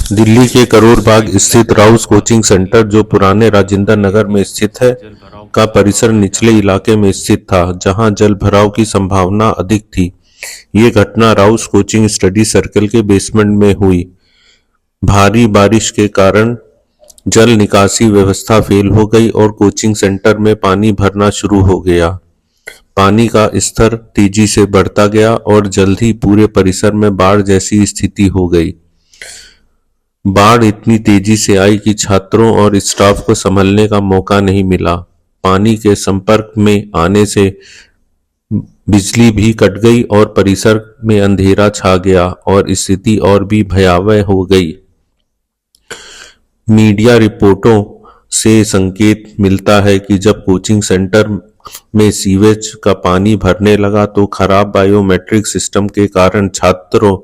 दिल्ली के करोल बाग स्थित Rouse coaching centre, जो पुराने राजेंद्र नगर में स्थित है, का परिसर निचले इलाके में स्थित था, जहां जल भराव की संभावना अधिक थी। ये घटना राउस कोचिंग स्टडी सर्कल के बेसमेंट में हुई। भारी बारिश के कारण जल निकासी व्यवस्था फेल हो गई और कोचिंग सेंटर में पानी भरना शुरू हो गया। पानी का स्तर तेजी से बढ़ता गया और जल्द ही पूरे परिसर में बाढ़ जैसी स्थिति हो गई। बाढ़ इतनी तेजी से आई कि छात्रों और स्टाफ को संभलने का मौका नहीं मिला। पानी के संपर्क में आने से बिजली भी कट गई और परिसर में अंधेरा छा गया और स्थिति और भी भयावह हो गई। मीडिया रिपोर्टों से संकेत मिलता है कि जब कोचिंग सेंटर में सीवेज का पानी भरने लगा तो खराब बायोमेट्रिक सिस्टम के कारण छात्रों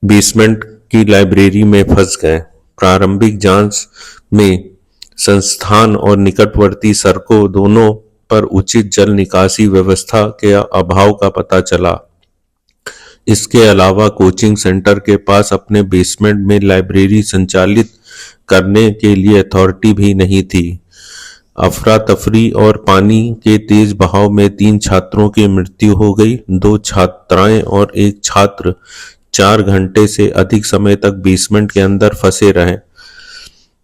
बेसमेंट की लाइब्रेरी में फंस गए। प्रारंभिक जांच में संस्थान और निकटवर्ती सड़कों दोनों पर उचित जल निकासी व्यवस्था के अभाव का पता चला। इसके अलावा कोचिंग सेंटर के पास अपने बेसमेंट में लाइब्रेरी संचालित करने के लिए अथॉरिटी भी नहीं थी। अफरा तफरी और पानी के तेज बहाव में 3 छात्रों की मृत्यु हो गई। 2 छात्राएं और 1 छात्र 4 घंटे से अधिक समय तक बेसमेंट के अंदर फंसे रहे।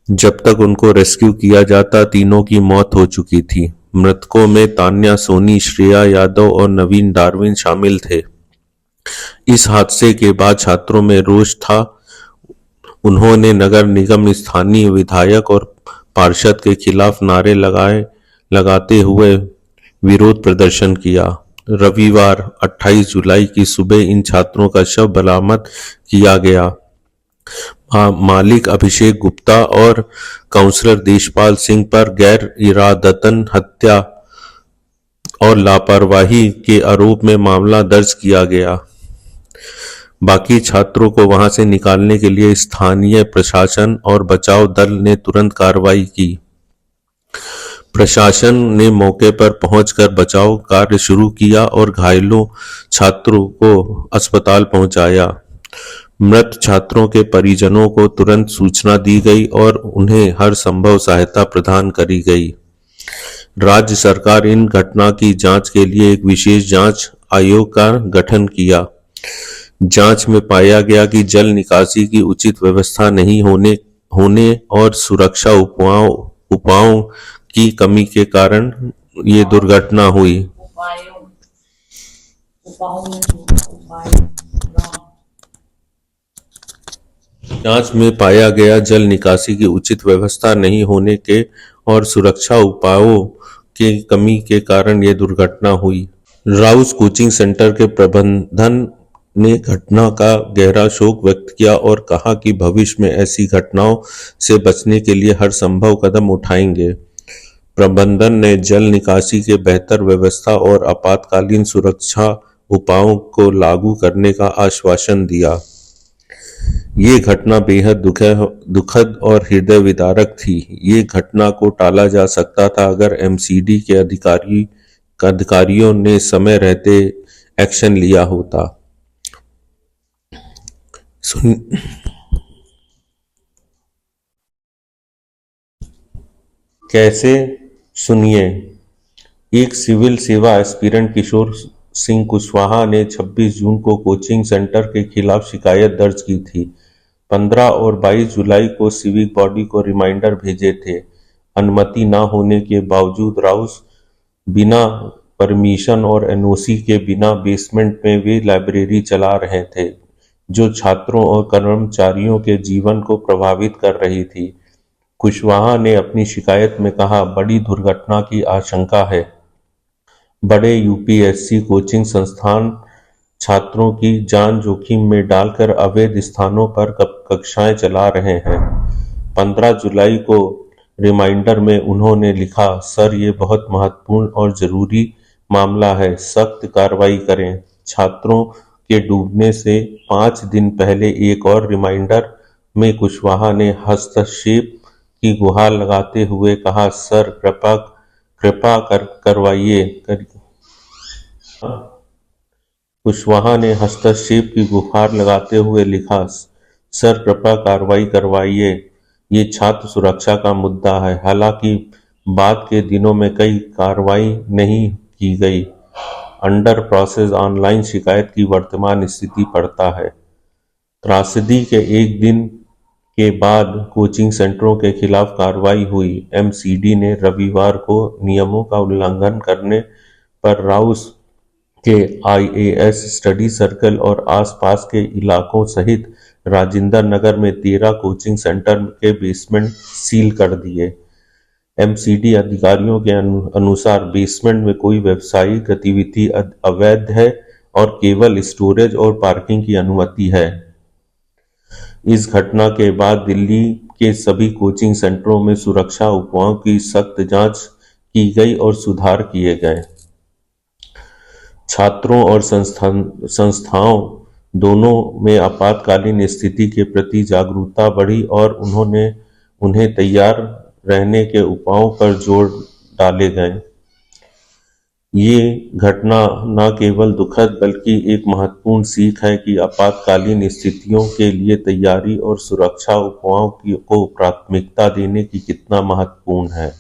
जब तक उनको रेस्क्यू किया जाता, तीनों की मौत हो चुकी थी। मृतकों में तान्या सोनी, श्रेया यादव और नवीन डार्विन शामिल थे। इस हादसे के बाद छात्रों में रोष था। उन्होंने नगर निगम, स्थानीय विधायक और पार्षद के खिलाफ नारे लगाते हुए विरोध प्रदर्शन किया। रविवार 28 जुलाई की सुबह इन छात्रों का शव बरामद किया गया। मालिक अभिषेक गुप्ता और काउंसलर देशपाल सिंह पर गैर इरादतन हत्या और लापरवाही के आरोप में मामला दर्ज किया गया। बाकी छात्रों को वहां से निकालने के लिए स्थानीय प्रशासन और बचाव दल ने तुरंत कार्रवाई की। प्रशासन ने मौके पर पहुंचकर बचाव कार्य शुरू किया और घायलों छात्रों को अस्पताल पहुंचाया। मृत छात्रों के परिजनों को तुरंत सूचना दी गई और उन्हें हर संभव सहायता प्रदान करी गई। राज्य सरकार इन घटना की जांच के लिए एक विशेष जांच आयोग का गठन किया। जांच में पाया गया कि जल निकासी की उचित व्यवस्था नहीं होने और सुरक्षा उपायों की कमी के कारण ये दुर्घटना हुई। जांच में पाया गया जल निकासी की उचित व्यवस्था नहीं होने के और सुरक्षा उपायों की कमी के कारण ये दुर्घटना हुई। राउस कोचिंग सेंटर के प्रबंधन ने घटना का गहरा शोक व्यक्त किया और कहा कि भविष्य में ऐसी घटनाओं से बचने के लिए हर संभव कदम उठाएंगे। प्रबंधन ने जल निकासी के बेहतर व्यवस्था और आपातकालीन सुरक्षा उपायों को लागू करने का आश्वासन दिया। ये घटना बेहद दुखद और हृदय विदारक थी। ये घटना को टाला जा सकता था अगर एमसीडी के अधिकारियों ने समय रहते एक्शन लिया होता। कैसे, सुनिए। एक सिविल सेवा एस्पिरेंट किशोर सिंह कुशवाहा ने 26 जून को कोचिंग सेंटर के खिलाफ शिकायत दर्ज की थी। 15 और 22 जुलाई को सिविक बॉडी को रिमाइंडर भेजे थे। अनुमति न होने के बावजूद राउस बिना परमिशन और एनओसी के बिना बेसमेंट में वे लाइब्रेरी चला रहे थे, जो छात्रों और कर्मचारियों के जीवन को प्रभावित कर रही थी। कुशवाहा ने अपनी शिकायत में कहा, बड़ी दुर्घटना की आशंका है। बड़े यूपीएससी कोचिंग संस्थान छात्रों की जान जोखिम में डालकर अवैध स्थानों पर कक्षाएं चला रहे हैं। 15 जुलाई को रिमाइंडर में उन्होंने लिखा, सर, ये बहुत महत्वपूर्ण और जरूरी मामला है, सख्त कार्रवाई करें। छात्रों के डूबने से 5 दिन पहले एक और रिमाइंडर में कुशवाहा ने हस्तक्षेप की गुहार लगाते हुए कहा, सर, कृपा करवाइए। कुशवाहा ने हस्तक्षेप की गुहार लगाते हुए लिखा, सर कृपया कार्रवाई करवाइए, ये छात्र सुरक्षा का मुद्दा है। हालांकि बाद के दिनों में कई कार्रवाई नहीं की गई। अंडर प्रोसेस ऑनलाइन शिकायत की वर्तमान स्थिति पढ़ता है। त्रासदी के एक दिन के बाद कोचिंग सेंटरों के खिलाफ कार्रवाई हुई। एमसीडी ने रविवार को नियमों का उल्लंघन करने पर राउस के आईएएस स्टडी सर्कल और आसपास के इलाकों सहित राजेंद्र नगर में 13 कोचिंग सेंटर के बेसमेंट सील कर दिए। एमसीडी अधिकारियों के अनुसार बेसमेंट में कोई व्यावसायिक गतिविधि अवैध है और केवल स्टोरेज और पार्किंग की अनुमति है। इस घटना के बाद दिल्ली के सभी कोचिंग सेंटरों में सुरक्षा उपायों की सख्त जांच की गई और सुधार किए गए। छात्रों और संस्थाओं दोनों में आपातकालीन स्थिति के प्रति जागरूकता बढ़ी और उन्हें तैयार रहने के उपायों पर जोर डाले गए। ये घटना न केवल दुखद बल्कि एक महत्वपूर्ण सीख है कि आपातकालीन स्थितियों के लिए तैयारी और सुरक्षा उपायों को प्राथमिकता देने की कितना महत्वपूर्ण है।